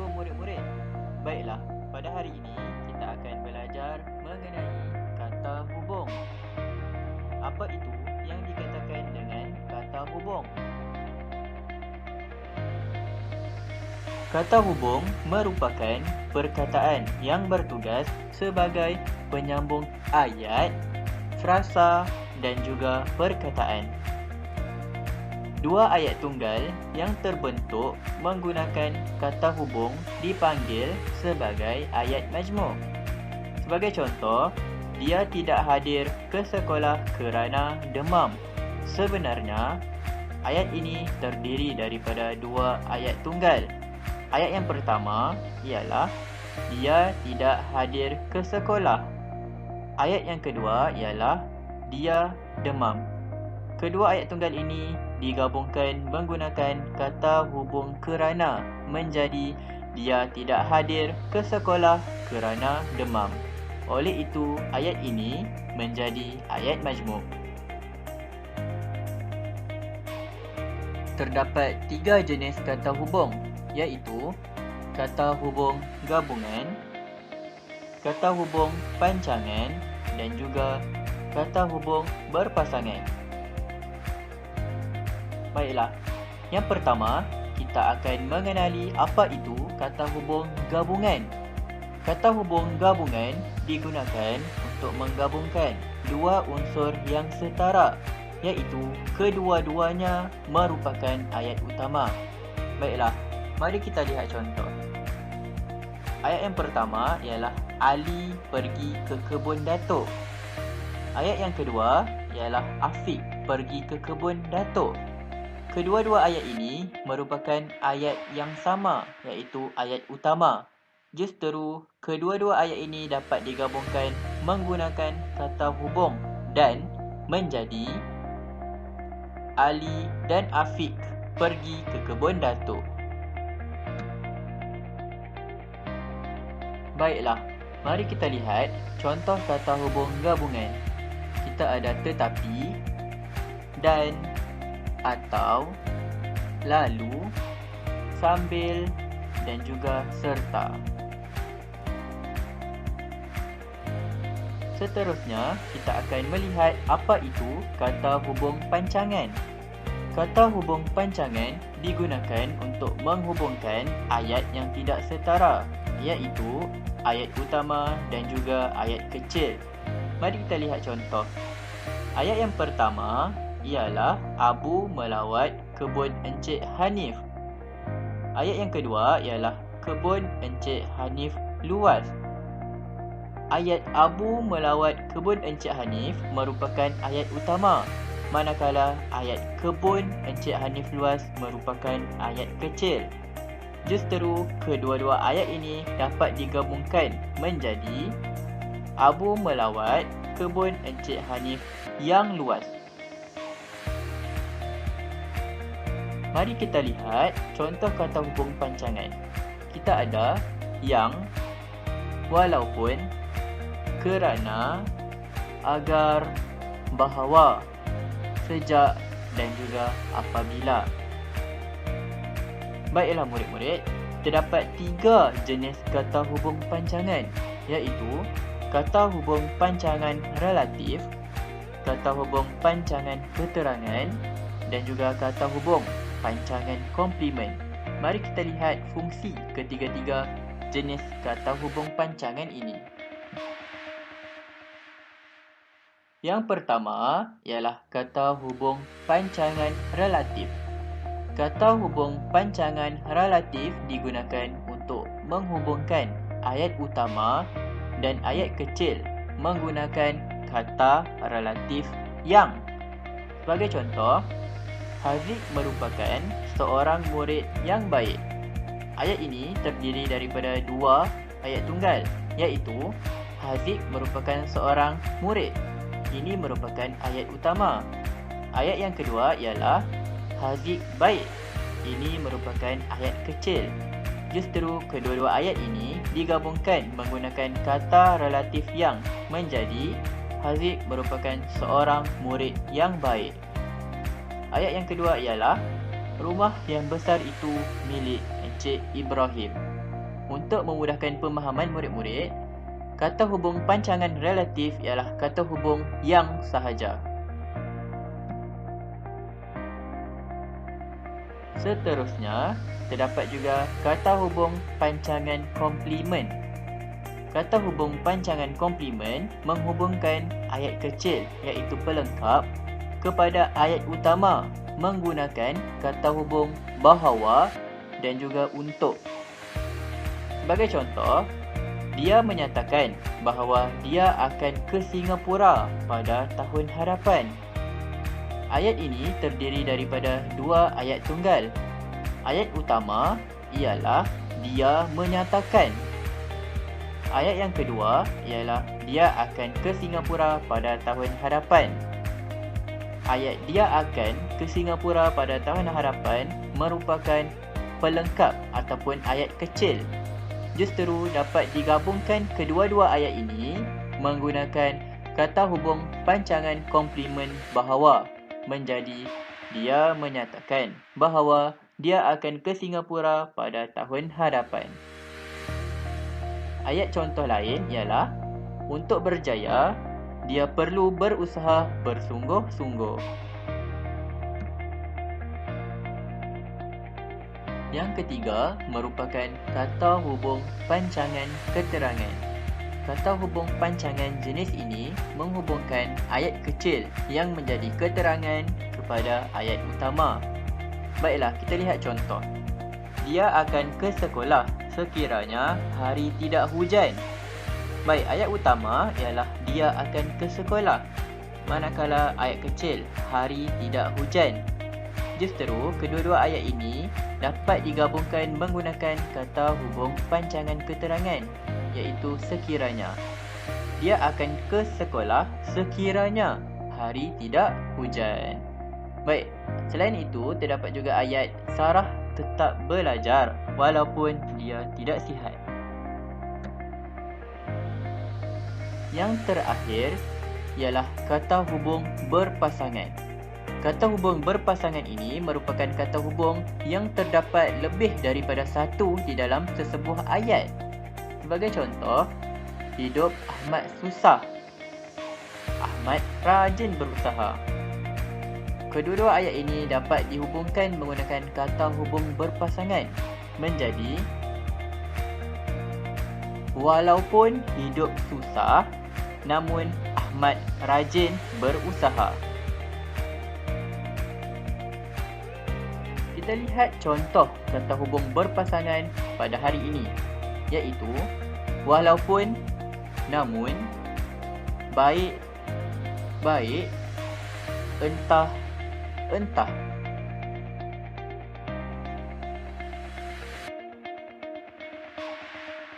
Assalamualaikum murid-murid. Baiklah, pada hari ini kita akan belajar mengenai kata hubung. Apa itu yang dikatakan dengan kata hubung? Kata hubung merupakan perkataan yang bertugas sebagai penyambung ayat, frasa dan juga perkataan. Dua ayat tunggal yang terbentuk menggunakan kata hubung dipanggil sebagai ayat majmuk. Sebagai contoh, dia tidak hadir ke sekolah kerana demam. Sebenarnya, ayat ini terdiri daripada dua ayat tunggal. Ayat yang pertama ialah dia tidak hadir ke sekolah. Ayat yang kedua ialah dia demam. Kedua ayat tunggal ini digabungkan menggunakan kata hubung kerana menjadi dia tidak hadir ke sekolah kerana demam. Oleh itu, ayat ini menjadi ayat majmuk. Terdapat tiga jenis kata hubung, iaitu kata hubung gabungan, kata hubung pancangan dan juga kata hubung berpasangan. Baiklah, yang pertama, kita akan mengenali apa itu kata hubung gabungan. Kata hubung gabungan digunakan untuk menggabungkan dua unsur yang setara, iaitu kedua-duanya merupakan ayat utama. Baiklah, mari kita lihat contoh. Ayat yang pertama ialah Ali pergi ke kebun Datuk. Ayat yang kedua ialah Afiq pergi ke kebun Datuk. Kedua-dua ayat ini merupakan ayat yang sama, iaitu ayat utama. Justeru, kedua-dua ayat ini dapat digabungkan menggunakan kata hubung dan menjadi Ali dan Afiq pergi ke kebun Datuk. Baiklah, mari kita lihat contoh kata hubung gabungan. Kita ada tetapi, dan, atau, lalu, sambil dan juga serta. Seterusnya, kita akan melihat apa itu kata hubung pancangan. Kata hubung pancangan digunakan untuk menghubungkan ayat yang tidak setara, iaitu ayat utama dan juga ayat kecil. Mari kita lihat contoh. Ayat yang pertama ialah Abu melawat kebun Encik Hanif. Ayat yang kedua ialah kebun Encik Hanif luas. Ayat Abu melawat kebun Encik Hanif merupakan ayat utama, manakala ayat kebun Encik Hanif luas merupakan ayat kecil. Justeru, kedua-dua ayat ini dapat digabungkan menjadi Abu melawat kebun Encik Hanif yang luas. Mari kita lihat contoh kata hubung pancangan. Kita ada yang, walaupun, kerana, agar, bahawa, sejak dan juga apabila. Baiklah murid-murid, terdapat tiga jenis kata hubung pancangan, iaitu kata hubung pancangan relatif, kata hubung pancangan keterangan dan juga kata hubung pancangan komplement. Mari kita lihat fungsi ketiga-tiga jenis kata hubung pancangan ini. Yang pertama ialah kata hubung pancangan relatif. Kata hubung pancangan relatif digunakan untuk menghubungkan ayat utama dan ayat kecil menggunakan kata relatif yang. Sebagai contoh, Haziq merupakan seorang murid yang baik. Ayat ini terdiri daripada dua ayat tunggal, iaitu Haziq merupakan seorang murid. Ini merupakan ayat utama. Ayat yang kedua ialah Haziq baik. Ini merupakan ayat kecil. Justeru, kedua-dua ayat ini digabungkan menggunakan kata relatif yang menjadi Haziq merupakan seorang murid yang baik. Ayat yang kedua ialah rumah yang besar itu milik Encik Ibrahim. Untuk memudahkan pemahaman murid-murid, kata hubung pancangan relatif ialah kata hubung yang sahaja. Seterusnya, terdapat juga kata hubung pancangan komplement. Kata hubung pancangan komplement menghubungkan ayat kecil iaitu pelengkap kepada ayat utama menggunakan kata hubung bahawa dan juga untuk. Sebagai contoh, dia menyatakan bahawa dia akan ke Singapura pada tahun harapan. Ayat ini terdiri daripada dua ayat tunggal. Ayat utama ialah dia menyatakan. Ayat yang kedua ialah dia akan ke Singapura pada tahun harapan. Ayat dia akan ke Singapura pada tahun harapan merupakan pelengkap ataupun ayat kecil. Justeru dapat digabungkan kedua-dua ayat ini menggunakan kata hubung pancangan komplement bahawa menjadi dia menyatakan bahawa dia akan ke Singapura pada tahun harapan. Ayat contoh lain ialah untuk berjaya, dia perlu berusaha bersungguh-sungguh. Yang ketiga merupakan kata hubung pancangan keterangan. Kata hubung pancangan jenis ini menghubungkan ayat kecil yang menjadi keterangan kepada ayat utama. Baiklah, kita lihat contoh. Dia akan ke sekolah sekiranya hari tidak hujan. Baik, ayat utama ialah dia akan ke sekolah, manakala ayat kecil hari tidak hujan. Justeru, kedua-dua ayat ini dapat digabungkan menggunakan kata hubung pancangan keterangan, iaitu sekiranya. Dia akan ke sekolah sekiranya hari tidak hujan. Baik, selain itu terdapat juga ayat Sarah tetap belajar walaupun dia tidak sihat. Yang terakhir ialah kata hubung berpasangan. Kata hubung berpasangan ini merupakan kata hubung yang terdapat lebih daripada satu di dalam sesebuah ayat. Sebagai contoh, hidup Ahmad susah. Ahmad rajin berusaha. Kedua-dua ayat ini dapat dihubungkan menggunakan kata hubung berpasangan menjadi walaupun hidup susah, namun Ahmad rajin berusaha. Kita lihat contoh kata hubung berpasangan pada hari ini, iaitu walaupun, namun, baik, entah,